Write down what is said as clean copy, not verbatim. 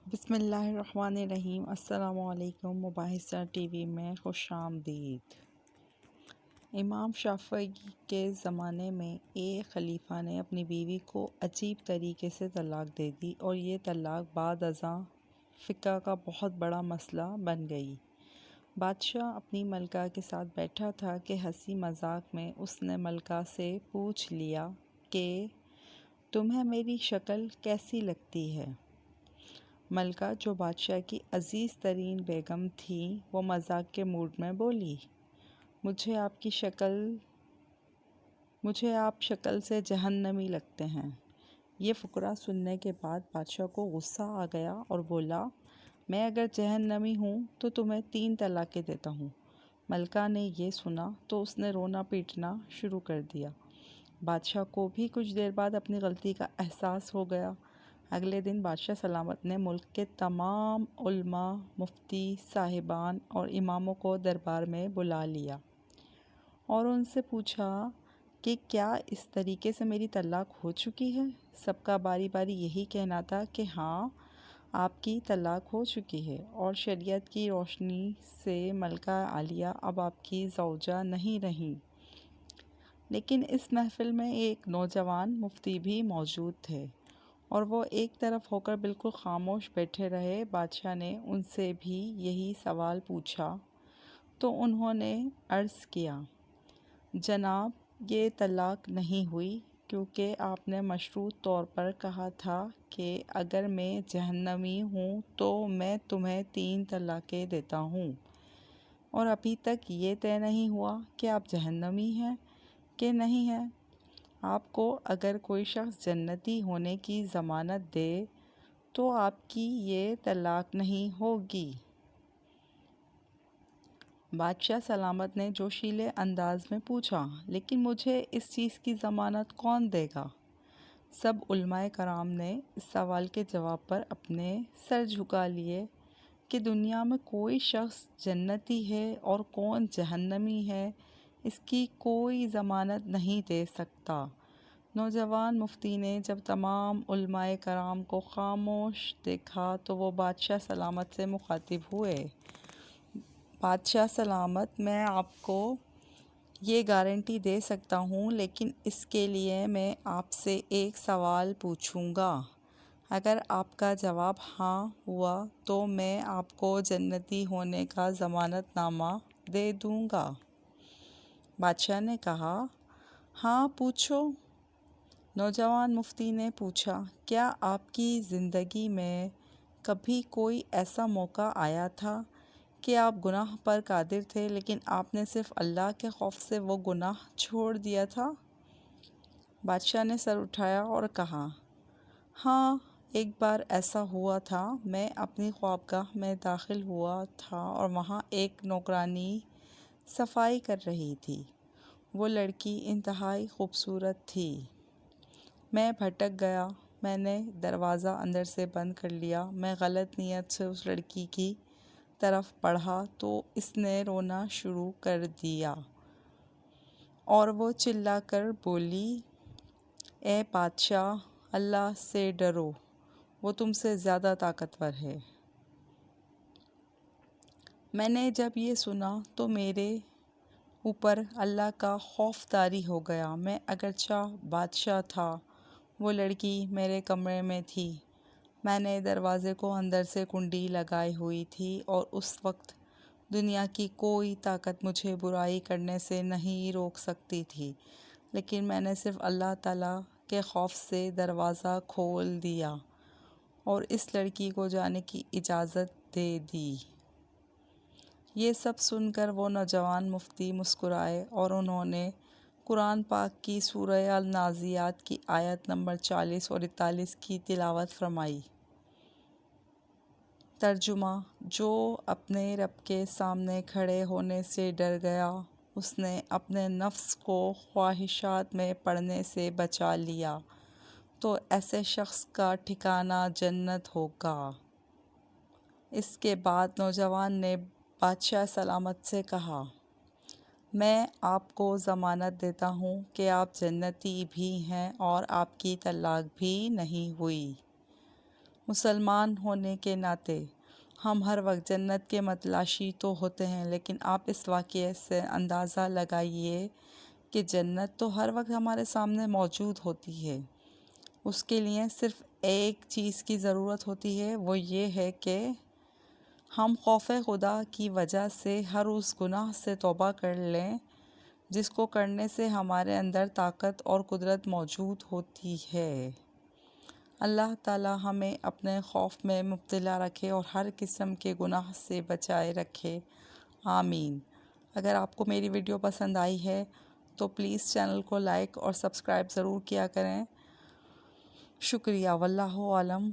بسم اللہ الرحمن الرحیم۔ السلام علیکم۔ مباحثہ ٹی وی میں خوش آمدید۔ امام شافعی کے زمانے میں ایک خلیفہ نے اپنی بیوی کو عجیب طریقے سے طلاق دے دی اور یہ طلاق بعد ازاں فقہ کا بہت بڑا مسئلہ بن گئی۔ بادشاہ اپنی ملکہ کے ساتھ بیٹھا تھا کہ ہنسی مذاق میں اس نے ملکہ سے پوچھ لیا کہ تمہیں میری شکل کیسی لگتی ہے؟ ملکہ جو بادشاہ کی عزیز ترین بیگم تھیں وہ مذاق کے موڈ میں بولی، مجھے آپ شکل سے جہنمی لگتے ہیں۔ یہ فقرہ سننے کے بعد بادشاہ کو غصہ آ گیا اور بولا، میں اگر جہنمی ہوں تو تمہیں 3 طلاقیں دیتا ہوں۔ ملکہ نے یہ سنا تو اس نے رونا پیٹنا شروع کر دیا۔ بادشاہ کو بھی کچھ دیر بعد اپنی غلطی کا احساس ہو گیا۔ اگلے دن بادشاہ سلامت نے ملک کے تمام علماء، مفتی صاحبان اور اماموں کو دربار میں بلا لیا اور ان سے پوچھا کہ کیا اس طریقے سے میری طلاق ہو چکی ہے؟ سب کا باری باری یہی کہنا تھا کہ ہاں، آپ کی طلاق ہو چکی ہے اور شریعت کی روشنی سے ملکہ عالیہ اب آپ کی زوجہ نہیں رہیں۔ لیکن اس محفل میں ایک نوجوان مفتی بھی موجود تھے اور وہ ایک طرف ہو کر بالکل خاموش بیٹھے رہے۔ بادشاہ نے ان سے بھی یہی سوال پوچھا تو انہوں نے عرض کیا، جناب، یہ طلاق نہیں ہوئی کیونکہ آپ نے مشروط طور پر کہا تھا کہ اگر میں جہنمی ہوں تو میں تمہیں 3 طلاقیں دیتا ہوں، اور ابھی تک یہ طے نہیں ہوا کہ آپ جہنمی ہیں کہ نہیں ہیں۔ آپ کو اگر کوئی شخص جنتی ہونے کی ضمانت دے تو آپ کی یہ طلاق نہیں ہوگی۔ بادشاہ سلامت نے جوشیلے انداز میں پوچھا، لیکن مجھے اس چیز کی ضمانت کون دے گا؟ سب علماء کرام نے اس سوال کے جواب پر اپنے سر جھکا لیے کہ دنیا میں کوئی شخص جنتی ہے اور کون جہنمی ہے، اس کی کوئی ضمانت نہیں دے سکتا۔ نوجوان مفتی نے جب تمام علماء کرام کو خاموش دیکھا تو وہ بادشاہ سلامت سے مخاطب ہوئے، بادشاہ سلامت، میں آپ کو یہ گارنٹی دے سکتا ہوں، لیکن اس کے لیے میں آپ سے ایک سوال پوچھوں گا۔ اگر آپ کا جواب ہاں ہوا تو میں آپ کو جنتی ہونے کا ضمانت نامہ دے دوں گا۔ بادشاہ نے کہا، ہاں پوچھو۔ نوجوان مفتی نے پوچھا، کیا آپ کی زندگی میں کبھی کوئی ایسا موقع آیا تھا کہ آپ گناہ پر قادر تھے لیکن آپ نے صرف اللہ کے خوف سے وہ گناہ چھوڑ دیا تھا؟ بادشاہ نے سر اٹھایا اور کہا، ہاں، ایک بار ایسا ہوا تھا۔ میں اپنی خوابگاہ میں داخل ہوا تھا اور وہاں ایک نوکرانی صفائی کر رہی تھی۔ وہ لڑکی انتہائی خوبصورت تھی۔ میں بھٹک گیا۔ میں نے دروازہ اندر سے بند کر لیا۔ میں غلط نیت سے اس لڑکی کی طرف بڑھا تو اس نے رونا شروع کر دیا اور وہ چلا کر بولی، اے بادشاہ، اللہ سے ڈرو، وہ تم سے زیادہ طاقتور ہے۔ میں نے جب یہ سنا تو میرے اوپر اللہ کا خوف طاری ہو گیا۔ میں اگرچہ بادشاہ تھا، وہ لڑکی میرے کمرے میں تھی۔ میں نے دروازے کو اندر سے کنڈی لگائی ہوئی تھی اور اس وقت دنیا کی کوئی طاقت مجھے برائی کرنے سے نہیں روک سکتی تھی، لیکن میں نے صرف اللہ تعالیٰ کے خوف سے دروازہ کھول دیا اور اس لڑکی کو جانے کی اجازت دے دی۔ یہ سب سن کر وہ نوجوان مفتی مسکرائے اور انہوں نے قرآن پاک کی سورہ النازعات کی آیت نمبر 40 اور 41 کی تلاوت فرمائی۔ ترجمہ: جو اپنے رب کے سامنے کھڑے ہونے سے ڈر گیا، اس نے اپنے نفس کو خواہشات میں پڑنے سے بچا لیا، تو ایسے شخص کا ٹھکانہ جنت ہوگا۔ اس کے بعد نوجوان نے بادشاہ سلامت سے کہا، میں آپ کو ضمانت دیتا ہوں کہ آپ جنتی بھی ہیں اور آپ کی طلاق بھی نہیں ہوئی۔ مسلمان ہونے کے ناطے ہم ہر وقت جنت کے متلاشی تو ہوتے ہیں، لیکن آپ اس واقعے سے اندازہ لگائیے کہ جنت تو ہر وقت ہمارے سامنے موجود ہوتی ہے۔ اس کے لیے صرف ایک چیز کی ضرورت ہوتی ہے، وہ یہ ہے کہ ہم خوف خدا کی وجہ سے ہر اس گناہ سے توبہ کر لیں جس کو کرنے سے ہمارے اندر طاقت اور قدرت موجود ہوتی ہے۔ اللہ تعالی ہمیں اپنے خوف میں مبتلا رکھے اور ہر قسم کے گناہ سے بچائے رکھے، آمین۔ اگر آپ کو میری ویڈیو پسند آئی ہے تو پلیز چینل کو لائک اور سبسکرائب ضرور کیا کریں۔ شکریہ، واللہ عالم۔